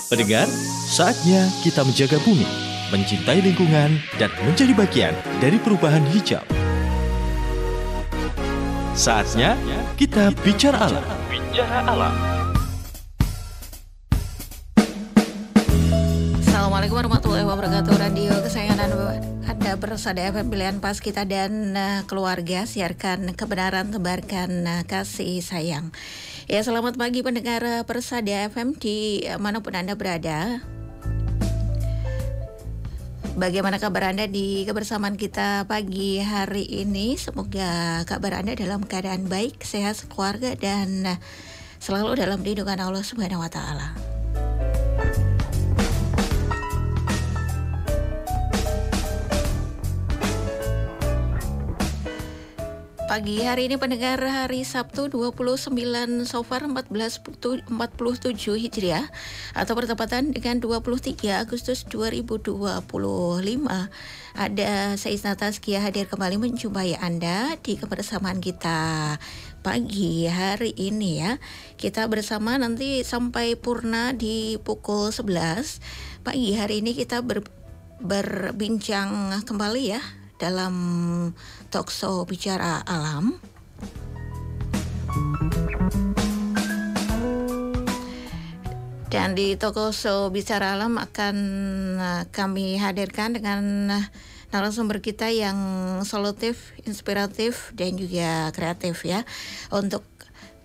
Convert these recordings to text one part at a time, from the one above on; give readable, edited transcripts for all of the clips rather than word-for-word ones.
Pendengar, saatnya kita menjaga bumi, mencintai lingkungan, dan menjadi bagian dari perubahan hijau. Saatnya kita bicara alam. Bicara alam. Assalamualaikum warahmatullahi wabarakatuh. Radio kesayangan Anda Persada FM pilihan pas kita dan keluarga. Siarkan kebenaran, tebarkan kasih sayang. Ya, selamat pagi pendengar Persada FM di manapun Anda berada. Bagaimana kabar Anda di kebersamaan kita pagi hari ini? Semoga kabar Anda dalam keadaan baik, sehat, keluarga, dan selalu dalam lindungan Allah Subhanahu wa Ta'ala. Pagi hari ini pendengar, hari Sabtu 29 Safar 1447 Hijriah atau bertepatan dengan 23 Agustus 2025. Ada saya Taskia hadir kembali menjumpai Anda di kebersamaan kita pagi hari ini ya. Kita bersama nanti sampai purna di pukul 11. Pagi hari ini kita berbincang kembali ya dalam talkshow Bicara Alam. Dan di talkshow Bicara Alam akan kami hadirkan dengan narasumber kita yang solutif, inspiratif, dan juga kreatif ya, untuk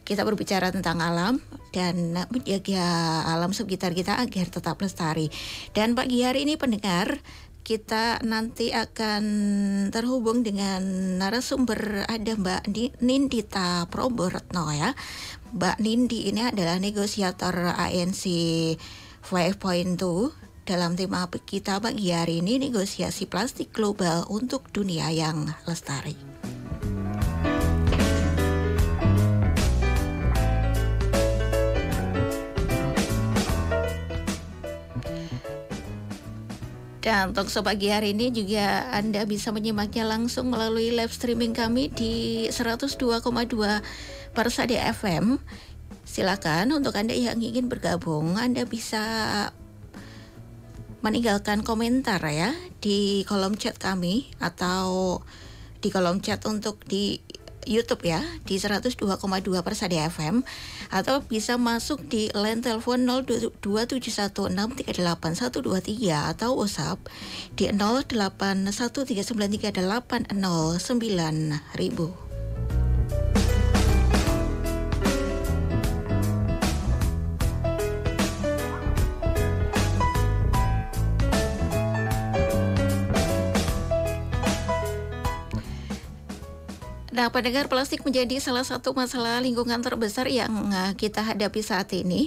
kita berbicara tentang alam dan menjaga alam sekitar kita agar tetap lestari. Dan pagi hari ini pendengar, kita nanti akan terhubung dengan narasumber, ada Mbak Nindita Proboretno ya. Mbak Nindi ini adalah negosiator ANC 5.2 dalam tema kita pagi hari ini, negosiasi plastik global untuk dunia yang lestari. Dan talkshow pagi hari ini juga Anda bisa menyimaknya langsung melalui live streaming kami di 102,2 Persada FM. Silakan untuk Anda yang ingin bergabung, Anda bisa meninggalkan komentar ya di kolom chat kami atau di kolom chat untuk di YouTube ya di 102,2 Persada FM, atau bisa masuk di line telepon 02716381123 atau WhatsApp di 081393809000. Nah, pendengar, plastik menjadi salah satu masalah lingkungan terbesar yang kita hadapi saat ini.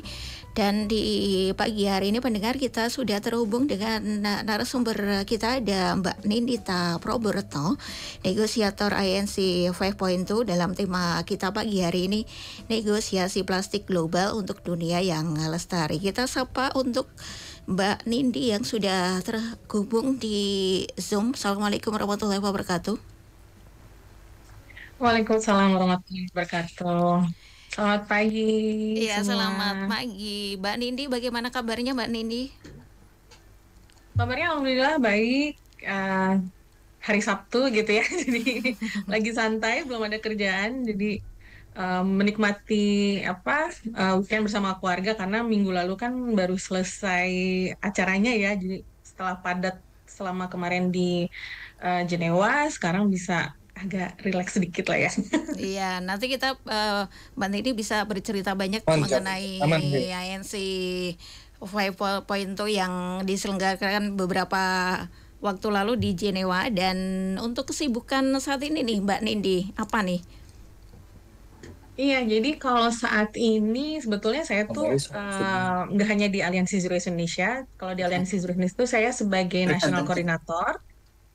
Dan di pagi hari ini pendengar, kita sudah terhubung dengan narasumber kita, ada Mbak Nindita Proboretno, negosiator ANC 5.2 dalam tema kita pagi hari ini, negosiasi plastik global untuk dunia yang lestari. Kita sapa untuk Mbak Nindi yang sudah terhubung di Zoom. Assalamualaikum warahmatullahi wabarakatuh. Waalaikumsalam warahmatullahi wabarakatuh. Selamat pagi Iya, semua. selamat pagi. Mbak Nindi, bagaimana kabarnya Mbak Nindi? Kabarnya alhamdulillah baik. Hari Sabtu gitu ya, jadi lagi santai, belum ada kerjaan, jadi menikmati weekend bersama keluarga karena minggu lalu kan baru selesai acaranya ya. Jadi setelah padat selama kemarin di Jenewa, sekarang bisa agak rileks sedikit lah ya. Iya, nanti kita Mbak Nindi bisa bercerita banyak mengenai ANC 5.2 yang diselenggarakan beberapa waktu lalu di Jenewa. Dan untuk kesibukan saat ini nih Mbak Nindi, apa nih? Iya, jadi kalau saat ini sebetulnya saya tuh nggak hanya di Aliansi Zero Waste Indonesia. Kalau di Aliansi Zero Waste Indonesia itu saya sebagai National Coordinator.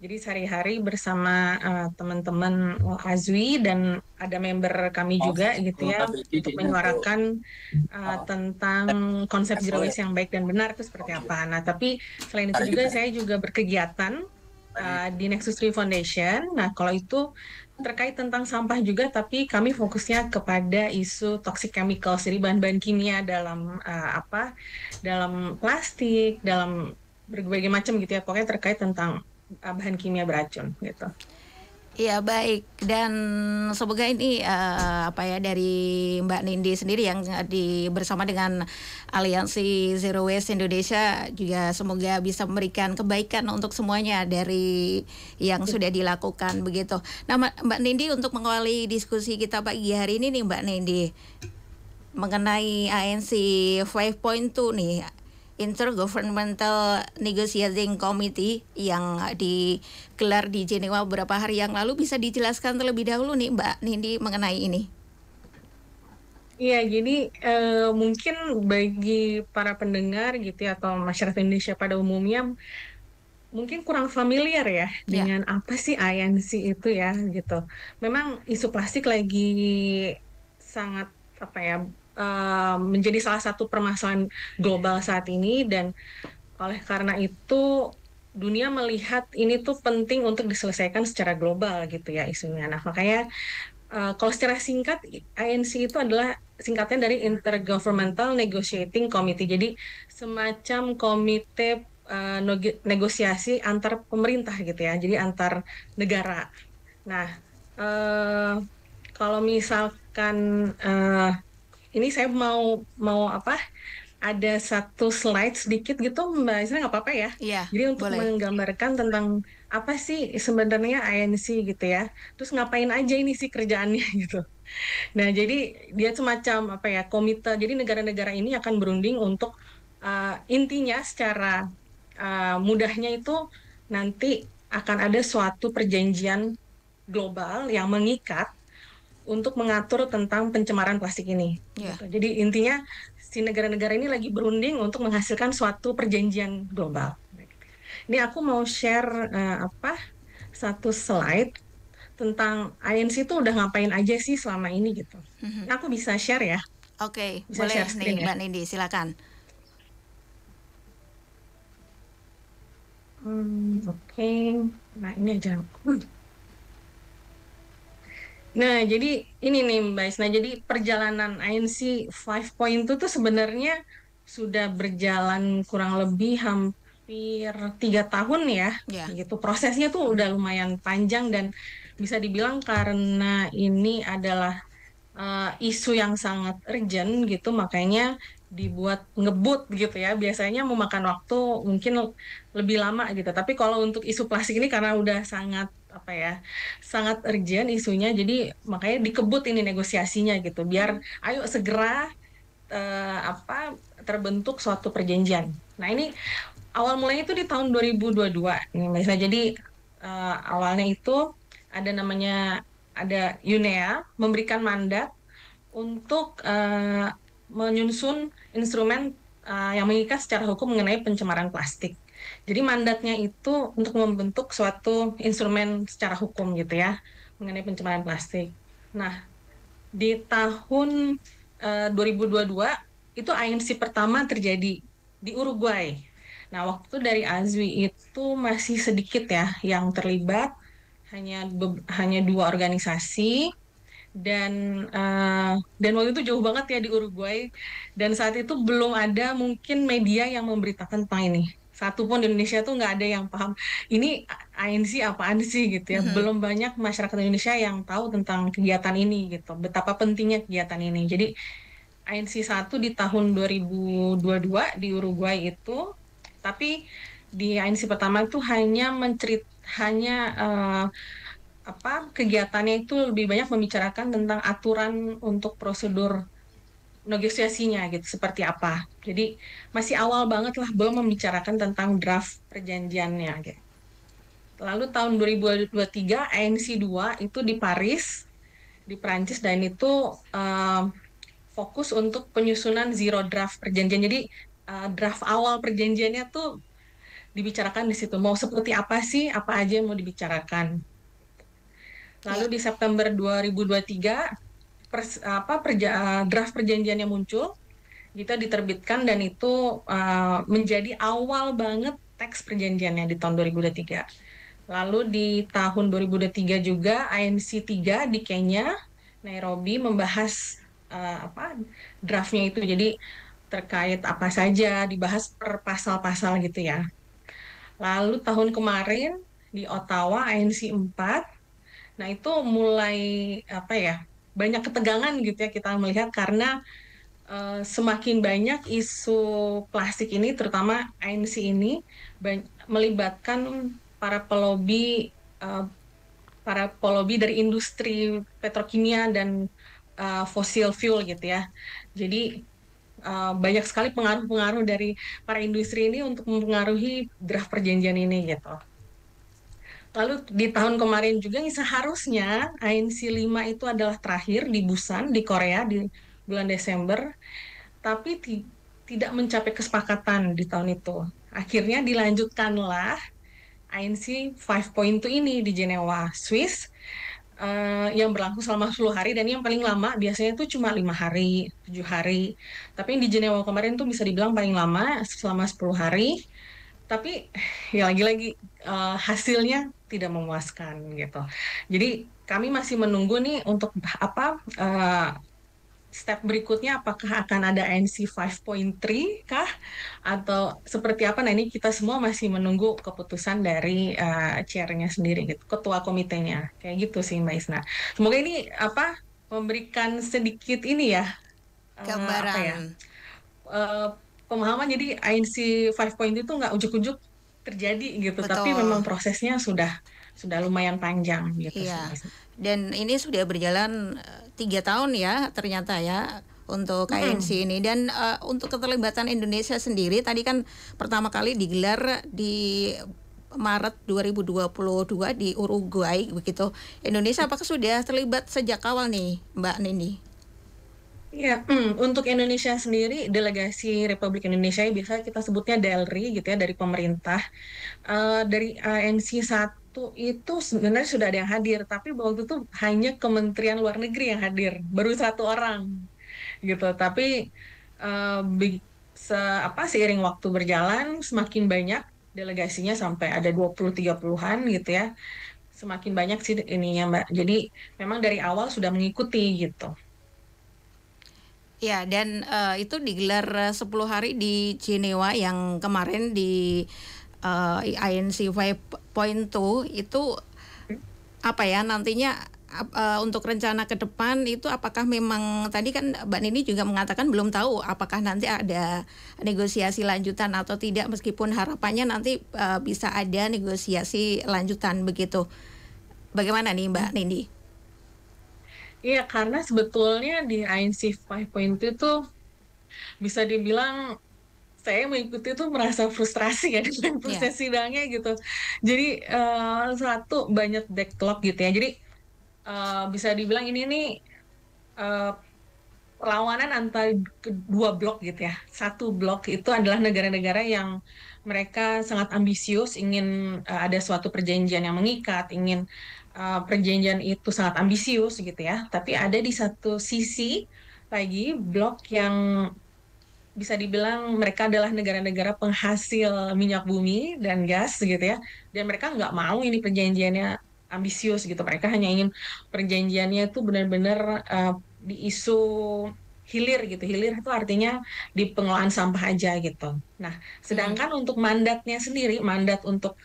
Jadi sehari-hari bersama teman-teman AZWI dan ada member kami juga gitu ya, untuk menyuarakan tentang konsep zero waste yang baik dan benar itu seperti apa. Nah, tapi selain itu juga saya juga berkegiatan di Nexus 3 Foundation. Nah, kalau itu terkait tentang sampah juga, tapi kami fokusnya kepada isu toxic chemicals, jadi bahan-bahan kimia dalam dalam plastik, dalam berbagai macam gitu ya, pokoknya terkait tentang bahan kimia beracun gitu. Ya baik, dan semoga ini dari Mbak Nindi sendiri yang bersama dengan Aliansi Zero Waste Indonesia juga semoga bisa memberikan kebaikan untuk semuanya dari yang sudah dilakukan begitu. Nah Mbak Nindi, untuk mengawali diskusi kita pagi hari ini nih Mbak Nindi, mengenai ANC 5.2 nih, Intergovernmental Negotiating Committee yang digelar di Jenewa beberapa hari yang lalu, bisa dijelaskan terlebih dahulu nih Mbak Nindi mengenai ini? Iya, jadi mungkin bagi para pendengar gitu ya, atau masyarakat Indonesia pada umumnya mungkin kurang familiar ya dengan apa sih ANC itu ya gitu. Memang isu plastik lagi sangat menjadi salah satu permasalahan global saat ini, dan oleh karena itu dunia melihat ini tuh penting untuk diselesaikan secara global gitu ya isunya. Nah, makanya kalau secara singkat, ANC itu adalah singkatnya dari Intergovernmental Negotiating Committee. Jadi semacam komite negosiasi antar pemerintah gitu ya. Jadi antar negara. Nah, kalau misalkan ini saya mau ada satu slide sedikit gitu, Mbak Isna, nggak apa-apa ya? Iya, Jadi untuk boleh. menggambarkan tentang apa sih sebenarnya ANC gitu ya, terus ngapain aja ini sih kerjaannya gitu. Nah, jadi dia semacam komite. Jadi negara-negara ini akan berunding untuk intinya secara mudahnya itu nanti akan ada suatu perjanjian global yang mengikat untuk mengatur tentang pencemaran plastik ini. Gitu. Jadi intinya si negara-negara ini lagi berunding untuk menghasilkan suatu perjanjian global. Ini aku mau share satu slide tentang ANC itu udah ngapain aja sih selama ini gitu. Nah, aku bisa share ya. Oke, bisa boleh share screen nih ya? Mbak Nindi, silakan. Oke. Nah, ini aja. Nah, jadi ini nih Mbak Isna, jadi perjalanan ANC 5.2 tuh sebenarnya sudah berjalan kurang lebih hampir 3 tahun ya. Gitu. Prosesnya tuh udah lumayan panjang, dan bisa dibilang karena ini adalah isu yang sangat urgent gitu, makanya dibuat ngebut gitu ya. Biasanya memakan waktu mungkin lebih lama gitu. Tapi kalau untuk isu plastik ini karena udah sangat sangat urgent isunya, jadi makanya dikebut ini negosiasinya gitu. Biar ayo segera terbentuk suatu perjanjian. Nah, ini awal mulanya itu di tahun 2022 nih Mbak Isna. Jadi awalnya itu ada UNEA memberikan mandat untuk menyusun instrumen yang mengikat secara hukum mengenai pencemaran plastik. Jadi mandatnya itu untuk membentuk suatu instrumen secara hukum gitu ya mengenai pencemaran plastik. Nah, di tahun 2022 itu ANC pertama terjadi di Uruguay. Nah, waktu itu dari ASWI itu masih sedikit ya yang terlibat, hanya 2 organisasi, dan waktu itu jauh banget ya di Uruguay, dan saat itu belum ada mungkin media yang memberitakan tentang ini. Satu pun di Indonesia tuh nggak ada yang paham ini ANC apaan sih gitu ya. Belum banyak masyarakat Indonesia yang tahu tentang kegiatan ini gitu, betapa pentingnya kegiatan ini. Jadi ANC 1 di tahun 2022 di Uruguay itu, tapi di ANC pertama itu hanya kegiatannya itu lebih banyak membicarakan tentang aturan untuk prosedur negosiasinya gitu, seperti apa. Jadi masih awal banget lah, belum membicarakan tentang draft perjanjiannya gitu. Lalu tahun 2023 ANC 2 itu di Paris, di Prancis, dan itu fokus untuk penyusunan zero draft perjanjian. Jadi draft awal perjanjiannya tuh dibicarakan di situ. Mau seperti apa sih, apa aja yang mau dibicarakan. Lalu di September 2023 draft perjanjiannya muncul, kita diterbitkan, dan itu menjadi awal banget teks perjanjiannya di tahun 2023. Lalu di tahun 2023 juga ANC 3 di Kenya, Nairobi membahas draftnya itu. Jadi terkait apa saja dibahas per pasal-pasal gitu ya. Lalu tahun kemarin di Ottawa ANC 4, nah itu mulai apa ya, banyak ketegangan gitu ya kita melihat karena semakin banyak isu plastik ini, terutama ANC ini melibatkan para pelobi eh, dari industri petrokimia dan fosil fuel gitu ya. Jadi banyak sekali pengaruh-pengaruh dari para industri ini untuk mempengaruhi draft perjanjian ini gitu. Lalu di tahun kemarin juga seharusnya ANC 5 itu adalah terakhir di Busan di Korea di bulan Desember, tapi tidak mencapai kesepakatan di tahun itu. Akhirnya dilanjutkanlah ANC 5.2 ini di Jenewa, Swiss, yang berlangsung selama 10 hari, dan yang paling lama biasanya itu cuma 5 hari, 7 hari. Tapi yang di Jenewa kemarin tuh bisa dibilang paling lama selama 10 hari. Tapi ya lagi-lagi hasilnya tidak memuaskan gitu. Jadi kami masih menunggu nih untuk step berikutnya, apakah akan ada ANC 5.3 kah atau seperti apa? Nah, ini kita semua masih menunggu keputusan dari chairnya sendiri gitu, ketua komitenya. Kayak gitu sih Mbak Isna. Semoga ini memberikan sedikit ini ya, Gambaran. eh, pemahaman. Jadi ANC 5.0 itu nggak ujuk-ujuk terjadi gitu, tapi memang Betul. prosesnya sudah lumayan panjang gitu sih Iya. Mbak Isna. Dan ini sudah berjalan 3 tahun ya ternyata ya untuk KNC ini. Dan untuk keterlibatan Indonesia sendiri tadi kan pertama kali digelar di Maret 2022 di Uruguay begitu. Indonesia apakah sudah terlibat sejak awal nih Mbak Nindi? Ya, untuk Indonesia sendiri, delegasi Republik Indonesia biasa kita sebutnya DELRI gitu ya, dari pemerintah. Dari ANC 1 itu sebenarnya sudah ada yang hadir, tapi waktu itu hanya Kementerian Luar Negeri yang hadir, baru 1 orang gitu. Tapi seiring waktu berjalan, semakin banyak delegasinya sampai ada 20-30-an gitu ya. Semakin banyak sih ininya Mbak. Jadi memang dari awal sudah mengikuti gitu. Ya, dan itu digelar 10 hari di Jenewa yang kemarin di INC 5.2 itu apa ya nantinya untuk rencana ke depan itu apakah memang tadi kan Mbak Nini juga mengatakan belum tahu apakah nanti ada negosiasi lanjutan atau tidak, meskipun harapannya nanti bisa ada negosiasi lanjutan begitu. Bagaimana nih Mbak Nindi? Iya, karena sebetulnya di ANC 5.2 itu bisa dibilang saya mengikuti itu merasa frustrasi ya dengan Ya, proses sidangnya gitu. Jadi satu, banyak backlog gitu ya. Jadi bisa dibilang ini nih eh, perlawanan antara kedua blok gitu ya. Satu blok itu adalah negara-negara yang mereka sangat ambisius, ingin ada suatu perjanjian yang mengikat, ingin perjanjian itu sangat ambisius gitu ya. Tapi ada di satu sisi lagi blok yang bisa dibilang mereka adalah negara-negara penghasil minyak bumi dan gas gitu ya. Dan mereka nggak mau ini perjanjiannya ambisius gitu. Mereka hanya ingin perjanjiannya itu benar-benar di isu hilir gitu. Hilir itu artinya di pengelolaan sampah aja gitu. Nah, sedangkan untuk mandatnya sendiri, mandat untuk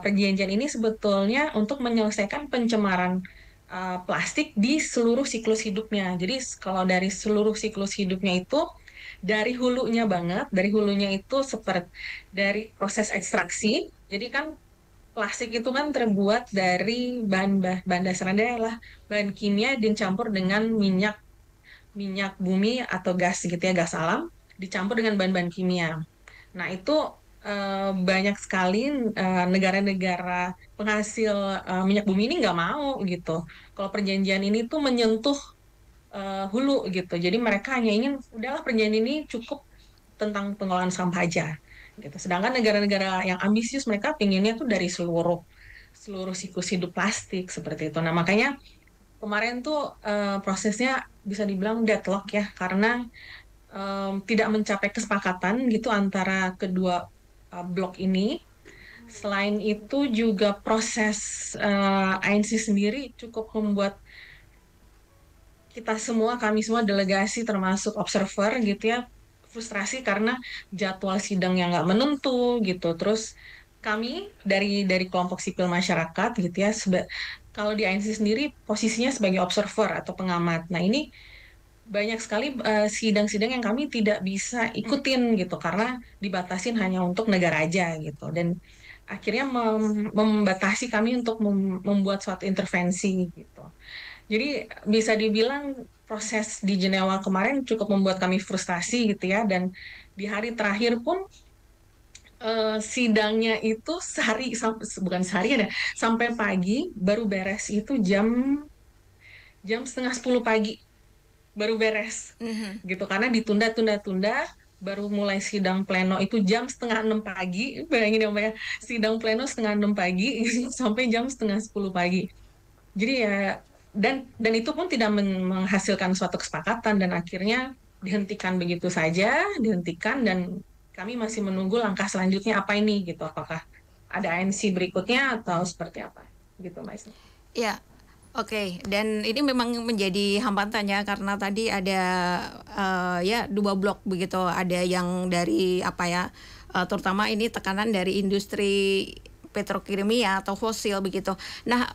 perjanjian ini sebetulnya untuk menyelesaikan pencemaran plastik di seluruh siklus hidupnya. Jadi kalau dari seluruh siklus hidupnya itu dari hulunya banget, dari hulunya itu seperti dari proses ekstraksi. Jadi kan plastik itu kan terbuat dari bahan dasarnya adalah bahan kimia dicampur dengan minyak minyak bumi atau gas gitu ya, gas alam dicampur dengan bahan-bahan kimia. Nah, itu banyak sekali negara-negara penghasil minyak bumi ini nggak mau gitu. Kalau perjanjian ini tuh menyentuh hulu gitu. Jadi mereka hanya ingin udahlah perjanjian ini cukup tentang pengelolaan sampah aja gitu. Sedangkan negara-negara yang ambisius mereka pinginnya tuh dari seluruh seluruh siklus hidup plastik seperti itu. Nah, makanya kemarin tuh prosesnya bisa dibilang deadlock ya karena tidak mencapai kesepakatan gitu antara kedua blok ini. Selain itu juga proses ANC sendiri cukup membuat kita semua, kami semua delegasi termasuk observer gitu ya, frustrasi karena jadwal sidang yang nggak menentu gitu. Terus kami dari kelompok sipil masyarakat gitu ya, kalau di ANC sendiri posisinya sebagai observer atau pengamat. Nah ini banyak sekali sidang-sidang yang kami tidak bisa ikutin gitu karena dibatasin hanya untuk negara aja gitu. Dan akhirnya membatasi kami untuk membuat suatu intervensi gitu. Jadi bisa dibilang proses di Jenewa kemarin cukup membuat kami frustasi gitu ya, dan di hari terakhir pun sidangnya itu bukan seharian ya, sampai pagi baru beres itu jam jam setengah 10 pagi baru beres Mhm. gitu karena ditunda-tunda-tunda, baru mulai sidang pleno itu jam setengah 6 pagi. Bayangin ya Mbak ya, sidang pleno setengah 6 pagi sampai jam setengah 10 pagi. Jadi ya, dan itu pun tidak menghasilkan suatu kesepakatan, dan akhirnya dihentikan begitu saja, dihentikan, dan kami masih menunggu langkah selanjutnya apa ini gitu, apakah ada ANC berikutnya atau seperti apa gitu Mbak Isna. Ya, oke. Dan ini memang menjadi hambatannya karena tadi ada ya dua blok begitu. Ada yang dari apa ya, terutama ini tekanan dari industri petrokimia atau fosil begitu. Nah,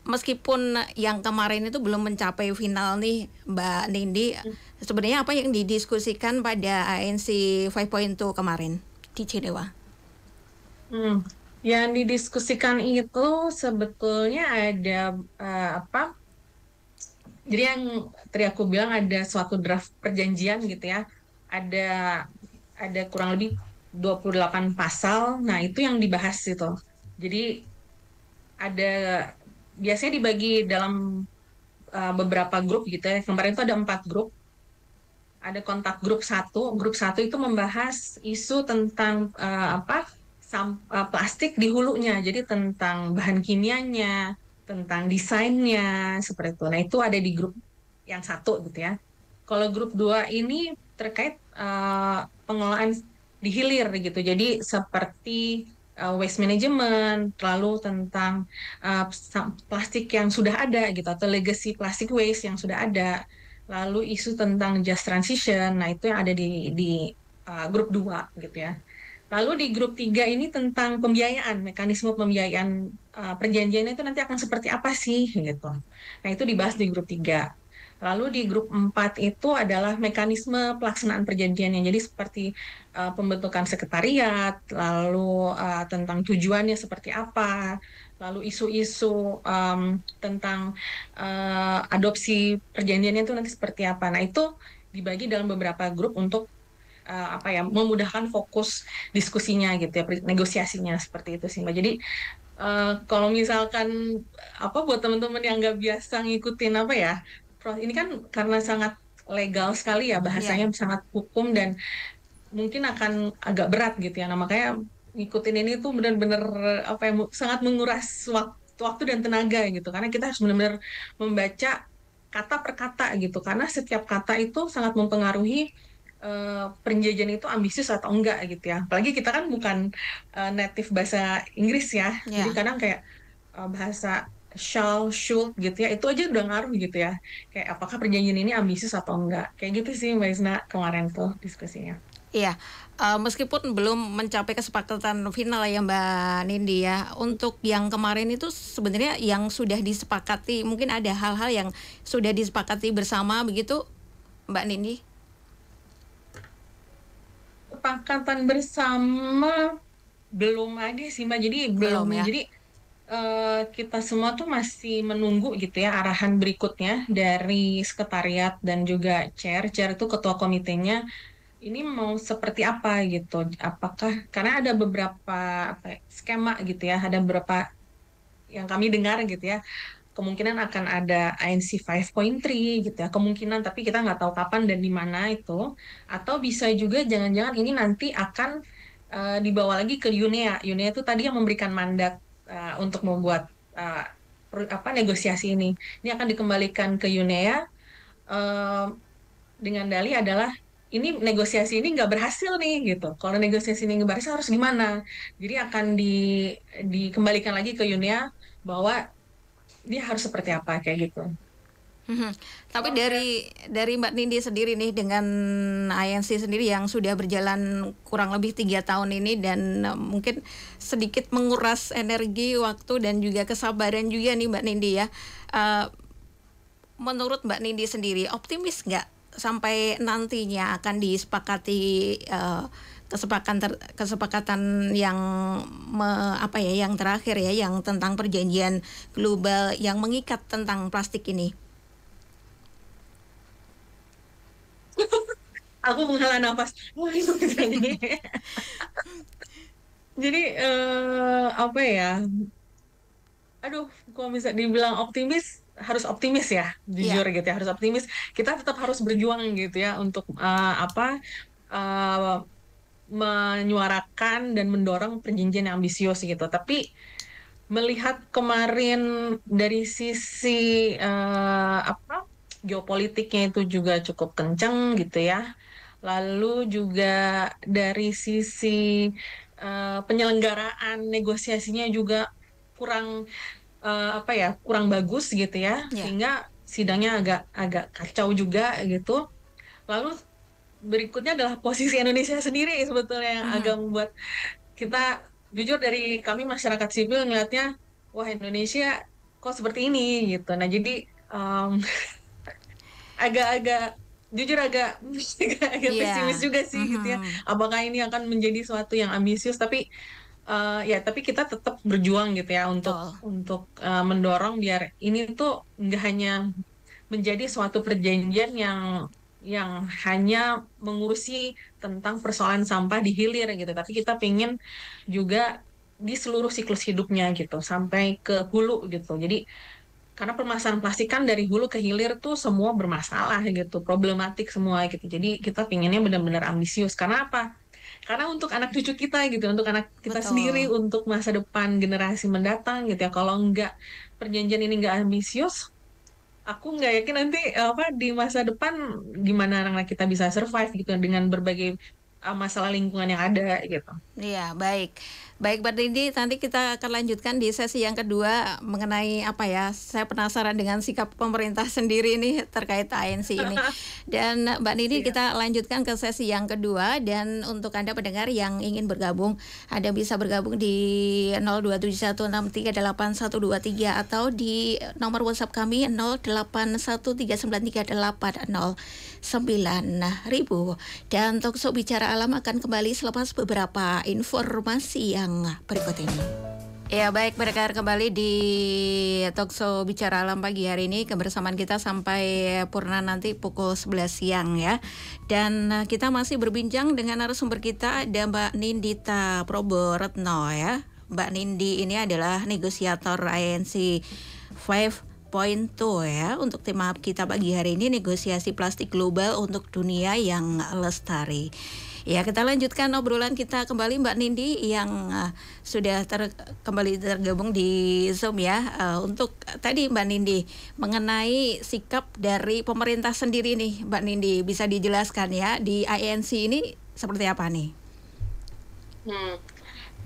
meskipun yang kemarin itu belum mencapai final nih, Mbak Nindi, sebenarnya apa yang didiskusikan pada ANC 5.2 kemarin di Jenewa? Hmm. Yang didiskusikan itu sebetulnya ada apa? Jadi yang tadi aku bilang ada suatu draft perjanjian gitu ya. Ada ada kurang lebih 28 pasal. Nah, itu yang dibahas itu. Jadi ada biasanya dibagi dalam beberapa grup gitu ya. Kemarin itu ada 4 grup. Ada kontak grup satu. Grup satu itu membahas isu tentang apa plastik di hulunya. Jadi tentang bahan kimianya, tentang desainnya, seperti itu. Nah itu ada di grup yang satu gitu ya. Kalau grup dua ini terkait pengelolaan di hilir gitu. Jadi seperti waste management, lalu tentang plastik yang sudah ada gitu, atau legacy plastic waste yang sudah ada, lalu isu tentang just transition. Nah itu yang ada di grup 2 gitu ya. Lalu di grup 3 ini tentang pembiayaan, mekanisme pembiayaan perjanjiannya itu nanti akan seperti apa sih gitu. Nah itu dibahas di grup 3. Lalu di grup 4 itu adalah mekanisme pelaksanaan perjanjiannya. Jadi seperti pembentukan sekretariat, lalu tentang tujuannya seperti apa, lalu isu-isu tentang adopsi perjanjiannya itu nanti seperti apa. Nah, itu dibagi dalam beberapa grup untuk apa ya, memudahkan fokus diskusinya gitu ya, negosiasinya seperti itu sih Mbak. Jadi kalau misalkan apa buat teman-teman yang nggak biasa ngikutin apa ya, ini kan karena sangat legal sekali ya, Iya. bahasanya sangat hukum dan mungkin akan agak berat gitu ya. Nah, makanya ngikutin ini tuh benar-benar apa ya, sangat menguras waktu dan tenaga gitu. Karena kita harus benar-benar membaca kata per kata gitu. Karena setiap kata itu sangat mempengaruhi perjanjian itu ambisius atau enggak gitu ya. Apalagi kita kan bukan native bahasa Inggris ya. Jadi Ya. kadang kayak bahasa shall, should gitu ya, itu aja udah ngaruh gitu ya. Kayak apakah perjanjian ini ambisius atau enggak. Kayak gitu sih Mbak Isna kemarin tuh diskusinya. Iya, meskipun belum mencapai kesepakatan final ya Mbak Nindi ya, untuk yang kemarin itu sebenarnya yang sudah disepakati, mungkin ada hal-hal yang sudah disepakati bersama begitu Mbak Nindi? Kesepakatan bersama belum ada sih Mbak. Jadi belum, Belum ya? jadi kita semua tuh masih menunggu gitu ya arahan berikutnya dari sekretariat dan juga chair. Chair itu ketua komitenya, ini mau seperti apa gitu. Apakah karena ada beberapa apa ya, skema gitu ya, ada beberapa yang kami dengar gitu ya. Kemungkinan akan ada ANC 5.3 gitu ya, kemungkinan, tapi kita nggak tahu kapan dan di mana itu. Atau bisa juga jangan-jangan ini nanti akan dibawa lagi ke UNEA. UNEA itu tadi yang memberikan mandat untuk membuat apa negosiasi ini. Ini akan dikembalikan ke UNEA dengan dalih adalah ini negosiasi ini nggak berhasil nih gitu. Kalau negosiasi ini nggak berhasil harus gimana? Jadi akan dikembalikan lagi ke Yunia bahwa dia harus seperti apa kayak gitu. Mhm. Tapi dari Mbak Nindi sendiri nih dengan INC sendiri yang sudah berjalan kurang lebih 3 tahun ini dan mungkin sedikit menguras energi, waktu dan juga kesabaran juga nih Mbak Nindi ya. Uh, Menurut Mbak Nindi sendiri optimis nggak sampai nantinya akan disepakati kesepakatan yang yang terakhir ya, yang tentang perjanjian global yang mengikat tentang plastik ini? Aku menghela nafas. Wah, itu jadi. Jadi apa ya? Aduh, kalau bisa dibilang optimis, harus optimis ya, Ya. jujur gitu ya, harus optimis. Kita tetap harus berjuang gitu ya untuk uh, menyuarakan dan mendorong perjanjian yang ambisius gitu. Tapi melihat kemarin dari sisi geopolitiknya itu juga cukup kencang gitu ya. Lalu juga dari sisi penyelenggaraan negosiasinya juga kurang kurang bagus gitu ya, Ya. sehingga sidangnya agak agak kacau juga gitu. Lalu berikutnya adalah posisi Indonesia sendiri sebetulnya yang agak Mhm. membuat kita, jujur dari kami masyarakat sipil ngelihatnya, wah Indonesia kok seperti ini gitu. Nah jadi um, agak-agak jujur agak pesimis Iya. juga sih gitu ya. Mhm. Apakah ini akan menjadi suatu yang ambisius? Tapi ya tapi kita tetap berjuang gitu ya untuk Betul. mendorong biar ini tuh nggak hanya menjadi suatu perjanjian yang hanya mengurusi tentang persoalan sampah di hilir gitu, tapi kita pengen juga di seluruh siklus hidupnya gitu sampai ke hulu gitu. Jadi karena permasalahan plastik kan dari hulu ke hilir tuh semua bermasalah gitu, problematik semua gitu. Jadi kita pinginnya benar-benar ambisius. Karena apa? Karena untuk anak cucu kita gitu, untuk anak kita sendiri, Betul. untuk masa depan generasi mendatang gitu ya. Kalau enggak perjanjian ini enggak ambisius, aku nggak yakin nanti di masa depan gimana anak-anak kita bisa survive gitu dengan berbagai masalah lingkungan yang ada gitu. Iya, baik. Baik, Mbak Dindi, nanti kita akan lanjutkan di sesi yang kedua mengenai apa ya, saya penasaran dengan sikap pemerintah sendiri nih terkait ANC ini. Dan Mbak Dindi, Iya. kita lanjutkan ke sesi yang kedua, dan untuk Anda pendengar yang ingin bergabung, Anda bisa bergabung di 0271638123 atau di nomor WhatsApp kami 0813388090. Dan Talkshow Bicara Alam akan kembali selepas beberapa informasi yang berikut ini. Ya baik, berdengar kembali di Talkshow Bicara Alam pagi hari ini. Kebersamaan kita sampai purna nanti pukul 11 siang ya. Dan kita masih berbincang dengan narasumber kita, ada Mbak Nindita Proboretno ya. Mbak Nindi ini adalah negosiator ANC 5.2 ya. Untuk tema kita pagi hari ini, negosiasi plastik global untuk dunia yang lestari. Ya, kita lanjutkan obrolan kita kembali Mbak Nindi yang sudah kembali tergabung di Zoom ya. Untuk tadi Mbak Nindi mengenai sikap dari pemerintah sendiri nih, Mbak Nindi bisa dijelaskan ya di INC ini seperti apa nih?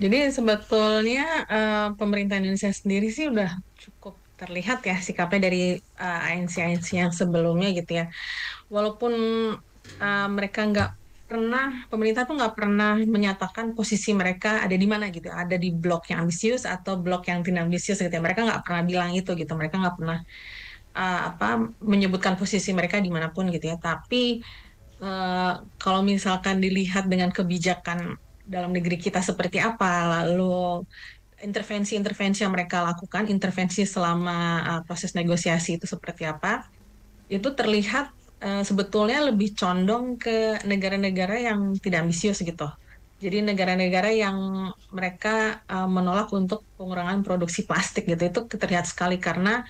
Jadi sebetulnya pemerintah Indonesia sendiri sih udah cukup terlihat ya sikapnya dari ANC-ANC yang sebelumnya gitu ya. Walaupun mereka pemerintah tuh nggak pernah menyatakan posisi mereka ada di mana gitu, ada di blok yang ambisius atau blok yang tidak ambisius gitu ya. Mereka nggak pernah bilang itu gitu, mereka nggak pernah menyebutkan posisi mereka dimanapun gitu ya. Tapi kalau misalkan dilihat dengan kebijakan dalam negeri kita seperti apa, lalu intervensi-intervensi yang mereka lakukan, intervensi selama proses negosiasi itu seperti apa, itu terlihat sebetulnya lebih condong ke negara-negara yang tidak ambisius gitu. Jadi negara-negara yang mereka menolak untuk pengurangan produksi plastik gitu, itu terlihat sekali karena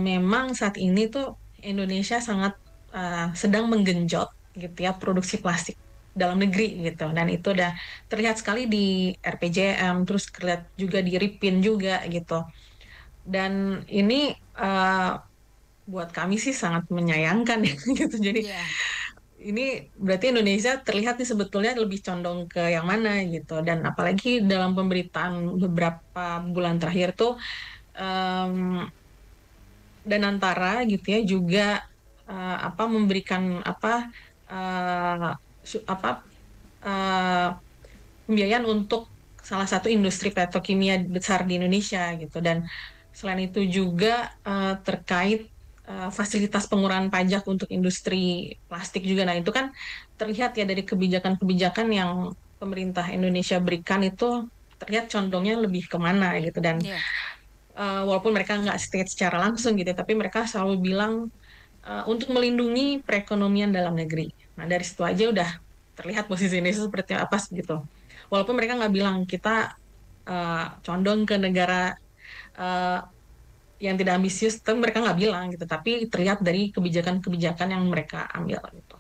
memang saat ini tuh Indonesia sangat sedang menggenjot gitu ya produksi plastik dalam negeri gitu, dan itu udah terlihat sekali di RPJM, terus terlihat juga di RIPIN juga gitu. Dan ini buat kami sih sangat menyayangkan ya gitu. Jadi Ya. ini berarti Indonesia terlihat nih sebetulnya lebih condong ke yang mana gitu. Dan apalagi dalam pemberitaan beberapa bulan terakhir tuh em, Danantara gitu ya juga apa memberikan apa eh, apa eh, pembiayaan untuk salah satu industri petrokimia besar di Indonesia gitu. Dan selain itu juga terkait fasilitas pengurangan pajak untuk industri plastik juga. Nah, itu kan terlihat ya dari kebijakan-kebijakan yang pemerintah Indonesia berikan itu terlihat condongnya lebih kemana gitu. Dan Iya. walaupun mereka nggak state secara langsung gitu, tapi mereka selalu bilang untuk melindungi perekonomian dalam negeri. Nah, dari situ aja udah terlihat posisi Indonesia seperti apa gitu. Walaupun mereka nggak bilang kita condong ke negara uh, yang tidak ambisius, tapi mereka nggak bilang gitu. Tapi terlihat dari kebijakan-kebijakan yang mereka ambil gitu.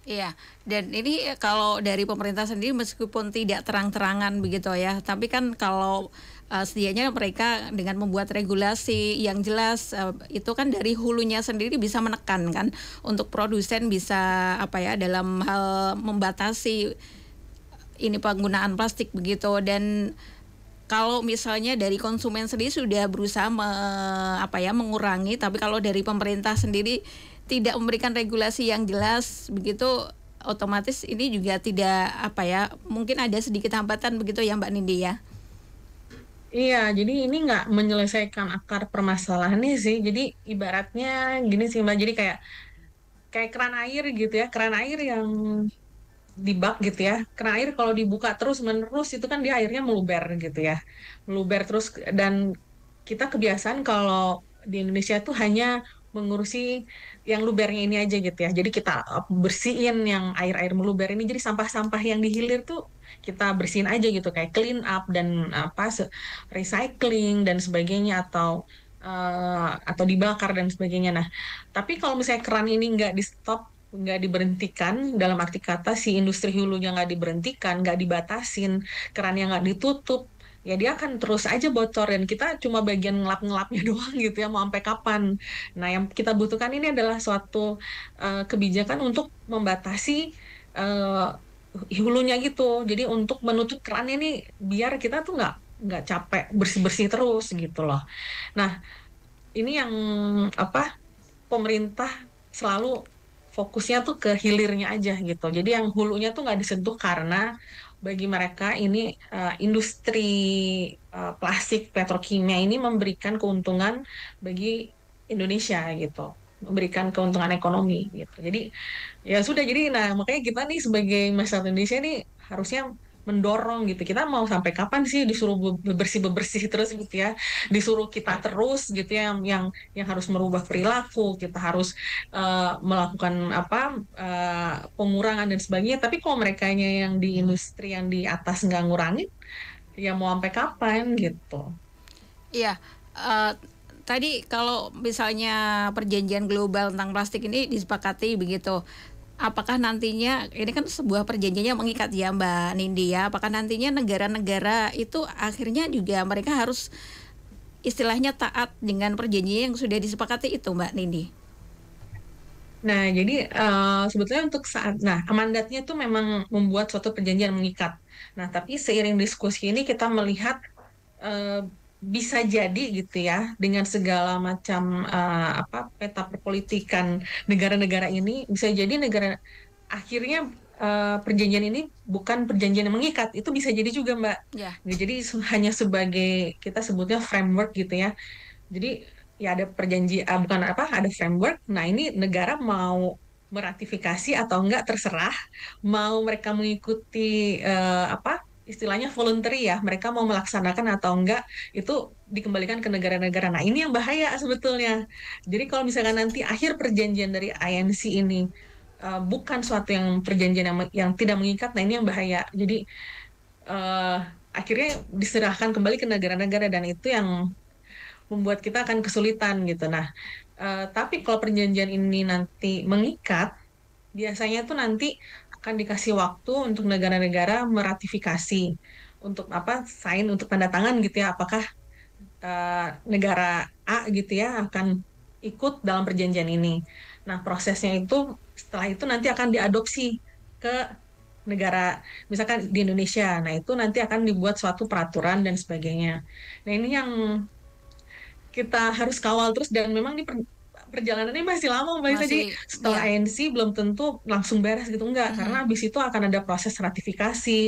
Iya, dan ini kalau dari pemerintah sendiri meskipun tidak terang-terangan begitu ya, tapi kan kalau setidaknya mereka dengan membuat regulasi yang jelas itu kan dari hulunya sendiri bisa menekan kan untuk produsen bisa apa ya dalam hal membatasi ini penggunaan plastik begitu. Dan kalau misalnya dari konsumen sendiri sudah berusaha apa ya mengurangi, tapi kalau dari pemerintah sendiri tidak memberikan regulasi yang jelas begitu, otomatis ini juga tidak apa ya, mungkin ada sedikit hambatan begitu ya Mbak Nindi ya. Iya, jadi ini nggak menyelesaikan akar permasalahannya sih. Jadi ibaratnya gini sih Mbak, jadi kayak kayak keran air gitu ya, keran air yang di bak gitu ya. Keran air kalau dibuka terus menerus itu kan dia airnya meluber gitu ya. Meluber terus dan kita kebiasaan kalau di Indonesia tuh hanya mengurusi yang lubernya ini aja gitu ya. Jadi kita bersihin yang air-air meluber ini. Jadi sampah-sampah yang dihilir tuh kita bersihin aja gitu kayak clean up dan apa recycling dan sebagainya atau dibakar dan sebagainya. Nah, tapi kalau misalnya keran ini nggak di stop, nggak diberhentikan, dalam arti kata si industri hulunya nggak diberhentikan, nggak dibatasin, kerannya nggak ditutup, ya dia akan terus aja bocor dan kita cuma bagian ngelap-ngelapnya doang gitu ya, mau sampai kapan. Nah, yang kita butuhkan ini adalah suatu kebijakan untuk membatasi eh, hulunya gitu. Jadi untuk menutup kerannya nih biar kita tuh nggak capek bersih-bersih terus gitu loh. Nah, ini yang apa pemerintah selalu fokusnya tuh ke hilirnya aja gitu. Jadi yang hulunya tuh nggak disentuh karena bagi mereka ini industri plastik petrokimia ini memberikan keuntungan bagi Indonesia gitu, memberikan keuntungan ekonomi gitu. Jadi ya sudah, jadi nah makanya kita nih sebagai masyarakat Indonesia nih harusnya mendorong gitu. Kita mau sampai kapan sih disuruh bebersih terus gitu ya, disuruh kita terus gitu ya yang harus merubah perilaku, kita harus melakukan apa pengurangan dan sebagainya. Tapi kalau merekanya yang di industri yang di atas nggak ngurangin, ya mau sampai kapan gitu. Iya, tadi kalau misalnya perjanjian global tentang plastik ini disepakati begitu, apakah nantinya ini kan sebuah perjanjian yang mengikat ya Mbak Nindi ya, apakah nantinya negara-negara itu akhirnya juga mereka harus istilahnya taat dengan perjanjian yang sudah disepakati itu Mbak Nindi? Nah, jadi sebetulnya untuk nah, mandatnya itu memang membuat suatu perjanjian mengikat. Nah, tapi seiring diskusi ini kita melihat eh, bisa jadi gitu ya, dengan segala macam apa peta perpolitikan negara-negara ini, bisa jadi negara akhirnya perjanjian ini bukan perjanjian yang mengikat, itu bisa jadi juga Mbak. Ya. Nah, jadi hanya sebagai kita sebutnya framework gitu ya. Jadi ya ada perjanjian, bukan apa, ada framework. Nah, ini negara mau meratifikasi atau enggak terserah. Mau mereka mengikuti apa istilahnya voluntary ya, mereka mau melaksanakan atau enggak itu dikembalikan ke negara-negara. Nah, ini yang bahaya sebetulnya. Jadi kalau misalkan nanti akhir perjanjian dari INC ini bukan suatu yang perjanjian yang tidak mengikat, nah ini yang bahaya. Jadi eh, akhirnya diserahkan kembali ke negara-negara dan itu yang membuat kita akan kesulitan gitu. Nah, tapi kalau perjanjian ini nanti mengikat, biasanya tuh nanti akan dikasih waktu untuk negara-negara meratifikasi untuk apa sign untuk tanda tangan gitu ya. Apakah negara A gitu ya akan ikut dalam perjanjian ini. Nah, prosesnya itu setelah itu nanti akan diadopsi ke negara, misalkan di Indonesia. Nah, itu nanti akan dibuat suatu peraturan dan sebagainya. Nah, ini yang kita harus kawal terus dan memang di perjalanannya masih lama Mbak Isa. Jadi Masih setelah ya. ANC belum tentu langsung beres gitu enggak, karena Mhm. habis itu akan ada proses ratifikasi,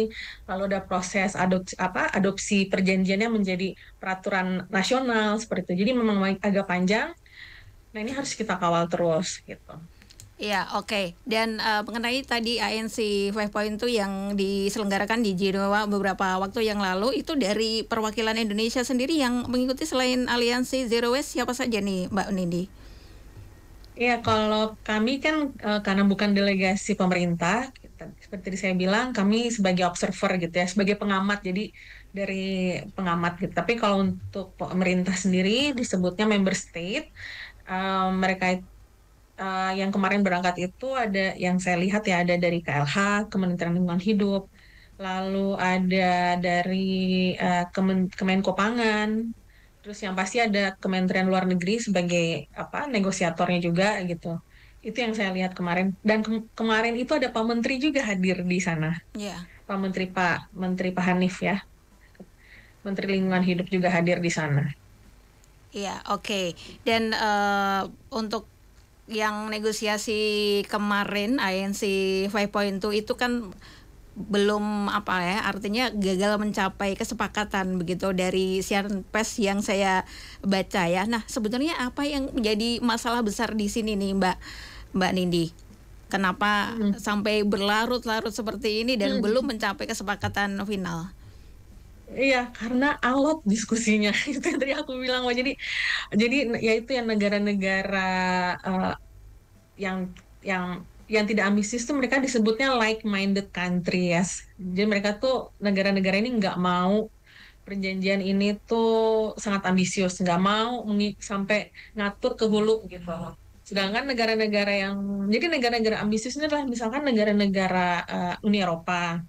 lalu ada proses adopsi perjanjiannya menjadi peraturan nasional seperti itu. Jadi memang agak panjang. Nah, ini harus kita kawal terus gitu. Ya, oke. Dan mengenai tadi ANC 5.2 yang diselenggarakan di Jenewa beberapa waktu yang lalu, itu dari perwakilan Indonesia sendiri yang mengikuti selain aliansi Zero Waste siapa saja nih, Mbak Nindi? Iya, kalau kami kan karena bukan delegasi pemerintah, seperti tadi saya bilang, kami sebagai observer gitu ya, sebagai pengamat. Jadi dari pengamat gitu. Tapi kalau untuk pemerintah sendiri disebutnya member state. Mereka yang kemarin berangkat itu ada yang saya lihat ya, ada dari KLH, Kementerian Lingkungan Hidup, lalu ada dari Kemenko Pangan, terus yang pasti ada Kementerian Luar Negeri sebagai apa negosiatornya juga gitu. Itu yang saya lihat kemarin. Dan kemarin itu ada Pak Menteri juga hadir di sana. Ya. Pak Menteri Pak Hanif ya. Menteri Lingkungan Hidup juga hadir di sana. Iya, oke. Dan untuk yang negosiasi kemarin ANC 5.2 itu kan belum apa ya, artinya gagal mencapai kesepakatan begitu dari siaran pers yang saya baca ya. Nah, sebenarnya apa yang menjadi masalah besar di sini nih, Mbak Nindi? Kenapa Hmm. sampai berlarut-larut seperti ini dan Hmm. belum mencapai kesepakatan final? Iya, karena alot diskusinya. Itu yang tadi aku bilang. Wah, jadi ya itu yang negara-negara eh, yang yang yang tidak ambisius tuh mereka disebutnya like-minded country ya. Jadi mereka tuh negara-negara ini nggak mau perjanjian ini tuh sangat ambisius, nggak mau sampai ngatur ke hulu gitu. Sedangkan negara-negara yang jadi negara-negara ambisius ini adalah misalkan negara-negara Uni Eropa,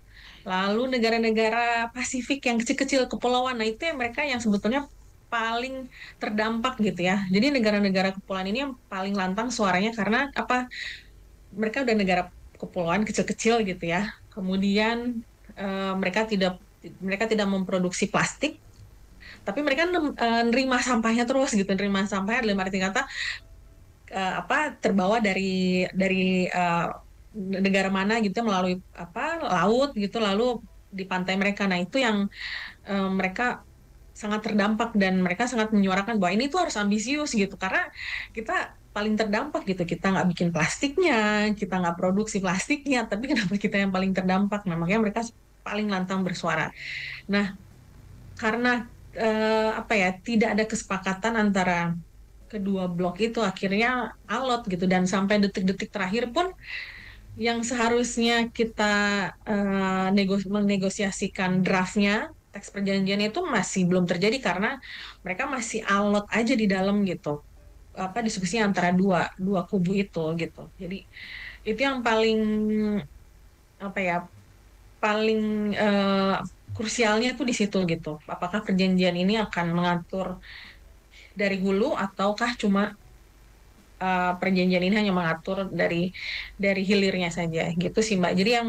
lalu negara-negara Pasifik yang kecil-kecil kepulauan. Nah, itu yang mereka yang sebetulnya paling terdampak gitu ya. Jadi negara-negara kepulauan ini yang paling lantang suaranya karena apa? Mereka udah negara kepulauan kecil-kecil gitu ya. Kemudian eh, mereka tidak mereka tidak memproduksi plastik, tapi mereka nerima sampahnya terus gitu, nerima sampahnya dalam arti kata apa terbawa dari negara mana gitu ya, melalui apa laut gitu lalu di pantai mereka. Nah, itu yang mereka sangat terdampak dan mereka sangat menyuarakan bahwa ini tuh harus ambisius gitu karena kita paling terdampak gitu, kita nggak bikin plastiknya, kita nggak produksi plastiknya, tapi kenapa kita yang paling terdampak? Nah, makanya mereka paling lantang bersuara. Nah, karena apa ya tidak ada kesepakatan antara kedua blok itu akhirnya alot gitu dan sampai detik-detik terakhir pun yang seharusnya kita menegosiasikan draftnya teks perjanjian itu masih belum terjadi karena mereka masih alot aja di dalam gitu apa diskusinya antara dua dua kubu itu gitu. Jadi itu yang paling apa ya paling krusialnya tuh di situ gitu. Apakah perjanjian ini akan mengatur dari hulu ataukah cuma perjanjian ini hanya mengatur dari hilirnya saja gitu sih Mbak. Jadi yang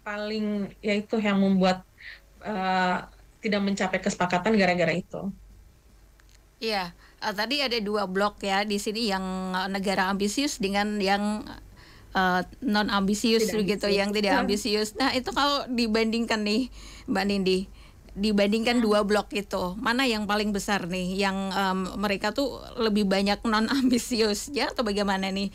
paling ya itu yang membuat eh, tidak mencapai kesepakatan gara-gara itu. Iya, tadi ada dua blok ya di sini yang negara ambisius dengan yang non ambisius Tidak begitu, ambisius. yang tidak ambisius. Nah, itu kalau dibandingkan nih, Mbak Nindi, dibandingkan Hmm. dua blok itu, mana yang paling besar nih? Yang mereka tuh lebih banyak non ambisius ya atau bagaimana nih?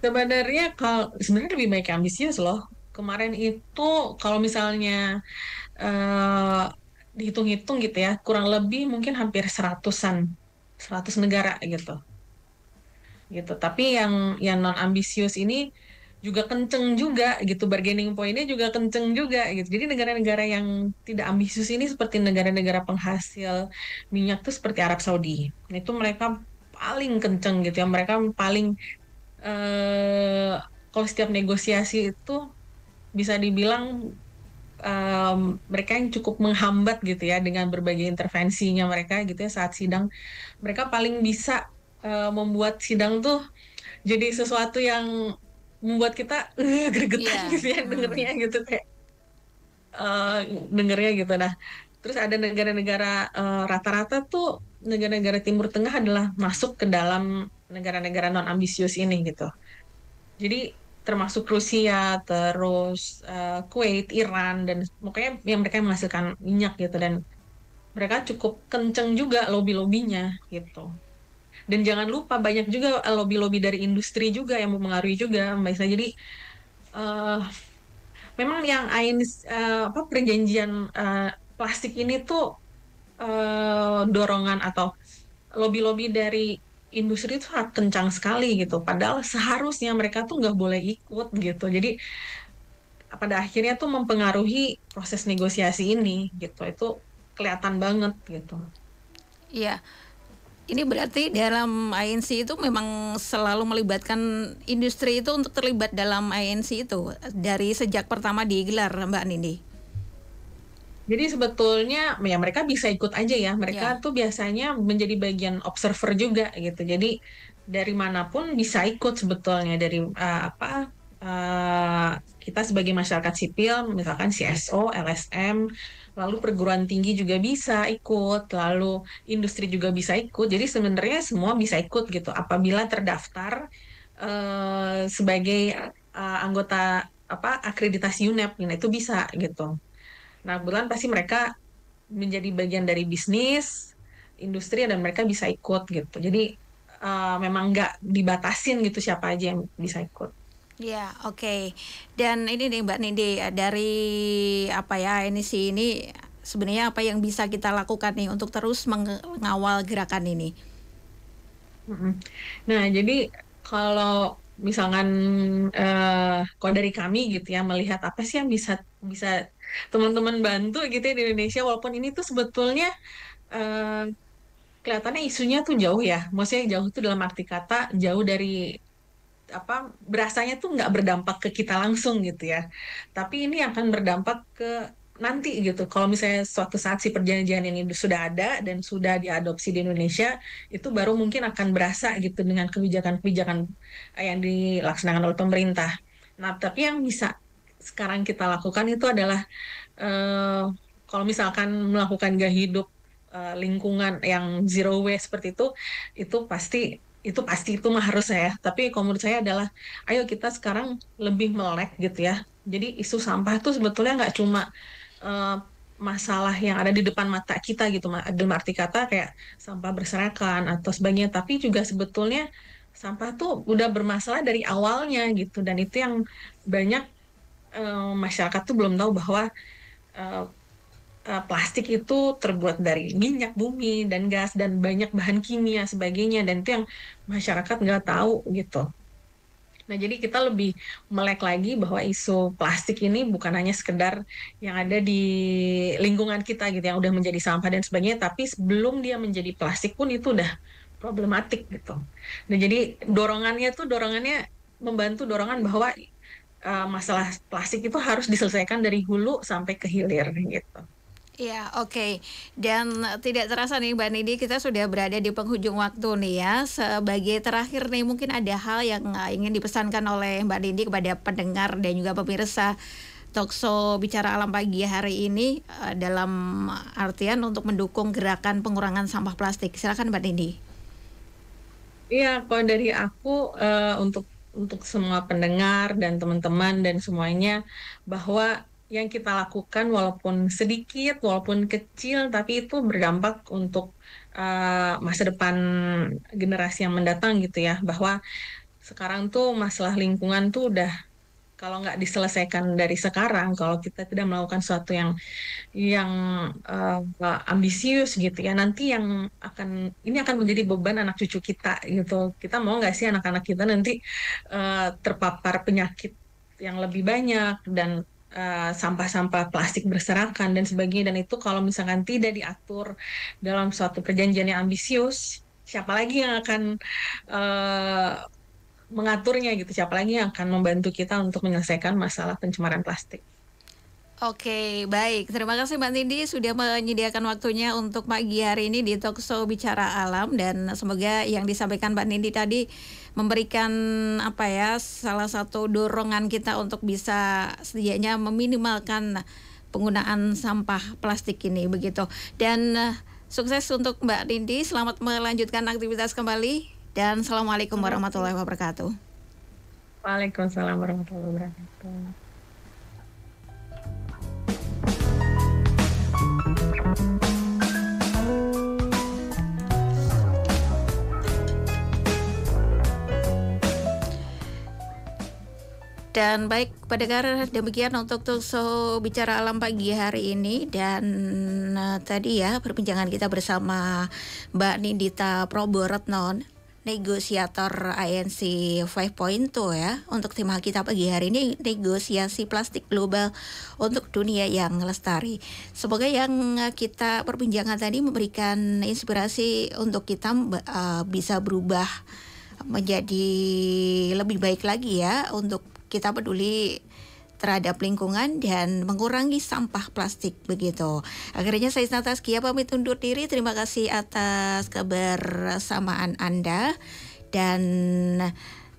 Sebenarnya kalau sebenarnya lebih baik yang ambisius loh. Kemarin itu kalau misalnya eh, dihitung-hitung gitu ya, kurang lebih mungkin hampir seratusan, 100 negara gitu. Gitu. Tapi yang non ambisius ini juga kenceng juga gitu, bargaining pointnya juga kenceng juga gitu. Jadi negara-negara yang tidak ambisius ini seperti negara-negara penghasil minyak tuh seperti Arab Saudi. Nah, itu mereka paling kenceng gitu ya, mereka paling eh kalau setiap negosiasi itu bisa dibilang mereka yang cukup menghambat gitu ya dengan berbagai intervensinya mereka gitu ya saat sidang mereka paling bisa membuat sidang tuh jadi sesuatu yang membuat kita gregetan Iya. gitu ya dengernya gitu kayak eh, dengernya gitu. Nah, terus ada negara-negara rata-rata tuh negara-negara Timur Tengah adalah masuk ke dalam negara-negara non ambisius ini gitu. Jadi termasuk Rusia, terus Kuwait, Iran dan pokoknya yang mereka yang menghasilkan minyak gitu dan mereka cukup kenceng juga lobby-lobbynya gitu. Dan jangan lupa banyak juga lobby-lobby dari industri juga yang mempengaruhi juga Mbak Isla. Jadi eh, memang yang apa perjanjian plastik ini tuh dorongan atau lobby-lobby dari industri itu sangat kencang sekali gitu. Padahal seharusnya mereka tuh nggak boleh ikut gitu. Jadi pada akhirnya tuh mempengaruhi proses negosiasi ini gitu. Itu kelihatan banget gitu. Iya. Ini berarti dalam ANC itu memang selalu melibatkan industri itu untuk terlibat dalam ANC itu dari sejak pertama digelar, Mbak Nindi. Jadi sebetulnya ya mereka bisa ikut aja ya. Mereka Ya. tuh biasanya menjadi bagian observer juga gitu. Jadi dari manapun bisa ikut sebetulnya dari apa eh, kita sebagai masyarakat sipil, misalkan CSO, LSM, lalu perguruan tinggi juga bisa ikut, lalu industri juga bisa ikut. Jadi sebenarnya semua bisa ikut gitu apabila terdaftar sebagai anggota apa akreditasi UNEP, nah itu bisa gitu. Nah, kebetulan pasti mereka menjadi bagian dari bisnis, industri, dan mereka bisa ikut gitu. Jadi memang nggak dibatasin gitu siapa aja yang bisa ikut. Ya, oke. Dan ini nih Mbak Nindi, dari apa ya ini sebenarnya apa yang bisa kita lakukan nih untuk terus mengawal gerakan ini? Mm-mm. Nah, jadi kalau misalkan kalau dari kami gitu ya melihat apa sih yang bisa bisa teman-teman bantu gitu ya di Indonesia, walaupun ini tuh sebetulnya eh, kelihatannya isunya tuh jauh ya. Maksudnya jauh tuh dalam arti kata jauh dari apa berasanya tuh nggak berdampak ke kita langsung gitu ya. Tapi ini akan berdampak ke nanti gitu. Kalau misalnya suatu saat si perjanjian ini sudah ada dan sudah diadopsi di Indonesia, itu baru mungkin akan berasa gitu dengan kebijakan-kebijakan yang dilaksanakan oleh pemerintah. Nah, tapi yang bisa sekarang kita lakukan itu adalah eh, kalau misalkan melakukan gaya hidup lingkungan yang zero waste seperti itu pasti itu mah harus ya. Tapi kalau menurut saya adalah, ayo kita sekarang lebih melek gitu ya. Jadi isu sampah itu sebetulnya nggak cuma eh, masalah yang ada di depan mata kita gitu, dalam arti kata kayak sampah berserakan atau sebagainya. Tapi juga sebetulnya sampah tuh udah bermasalah dari awalnya gitu. Dan itu yang banyak masyarakat tuh belum tahu bahwa eh, plastik itu terbuat dari minyak bumi dan gas dan banyak bahan kimia sebagainya dan itu yang masyarakat nggak tahu gitu. Nah, jadi kita lebih melek lagi bahwa isu plastik ini bukan hanya sekedar yang ada di lingkungan kita gitu yang udah menjadi sampah dan sebagainya, tapi sebelum dia menjadi plastik pun itu udah problematik gitu. Nah, jadi dorongannya membantu dorongan bahwa masalah plastik itu harus diselesaikan dari hulu sampai ke hilir gitu. Ya, oke. Dan tidak terasa nih Mbak Nidi, kita sudah berada di penghujung waktu nih ya. Sebagai terakhir nih, mungkin ada hal yang ingin dipesankan oleh Mbak Nidi kepada pendengar dan juga pemirsa Talkshow Bicara Alam pagi hari ini dalam artian untuk mendukung gerakan pengurangan sampah plastik. Silakan Mbak Nidi. Iya, kalau dari aku untuk semua pendengar dan teman-teman dan semuanya bahwa yang kita lakukan walaupun sedikit, walaupun kecil, tapi itu berdampak untuk masa depan generasi yang mendatang gitu ya. Bahwa sekarang tuh masalah lingkungan tuh udah kalau nggak diselesaikan dari sekarang, kalau kita tidak melakukan sesuatu yang ambisius gitu ya nanti yang ini akan menjadi beban anak cucu kita gitu kita mau nggak sih anak-anak kita nanti terpapar penyakit yang lebih banyak dan sampah-sampah plastik berserakan dan sebagainya dan itu kalau misalkan tidak diatur dalam suatu perjanjian yang ambisius siapa lagi yang akan eh, mengaturnya gitu siapa lagi yang akan membantu kita untuk menyelesaikan masalah pencemaran plastik. Oke, baik. Terima kasih Mbak Nindi sudah menyediakan waktunya untuk pagi hari ini di Talkshow Bicara Alam, dan semoga yang disampaikan Mbak Nindi tadi memberikan salah satu dorongan kita untuk bisa setidaknya meminimalkan penggunaan sampah plastik ini begitu. Dan sukses untuk Mbak Nindi, selamat melanjutkan aktivitas kembali, dan Assalamualaikum warahmatullahi wabarakatuh. Waalaikumsalam warahmatullahi wabarakatuh. Dan baik pendengar, demikian untuk Talkshow Bicara Alam pagi hari ini. Dan tadi ya perbincangan kita bersama Mbak Nindita Proboretno, negosiator INC 5.0 ya. Untuk tema kita pagi hari ini, negosiasi plastik global untuk dunia yang lestari. Semoga yang kita perbincangan tadi memberikan inspirasi untuk kita bisa berubah menjadi lebih baik lagi ya, untuk kita peduli terhadap lingkungan dan mengurangi sampah plastik begitu. Akhirnya saya Isna Taskia pamit undur diri. Terima kasih atas kebersamaan Anda, dan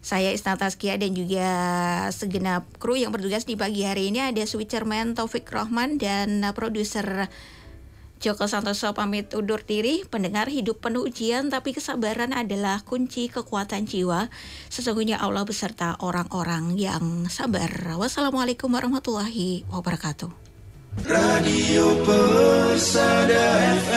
saya Isna Taskia dan juga segenap kru yang bertugas di pagi hari ini, ada switcherman Taufik Rahman dan produser Joko Santoso pamit undur diri. Pendengar, hidup penuh ujian, tapi kesabaran adalah kunci kekuatan jiwa. Sesungguhnya Allah beserta orang-orang yang sabar. Wassalamualaikum warahmatullahi wabarakatuh. Radio Persada FM.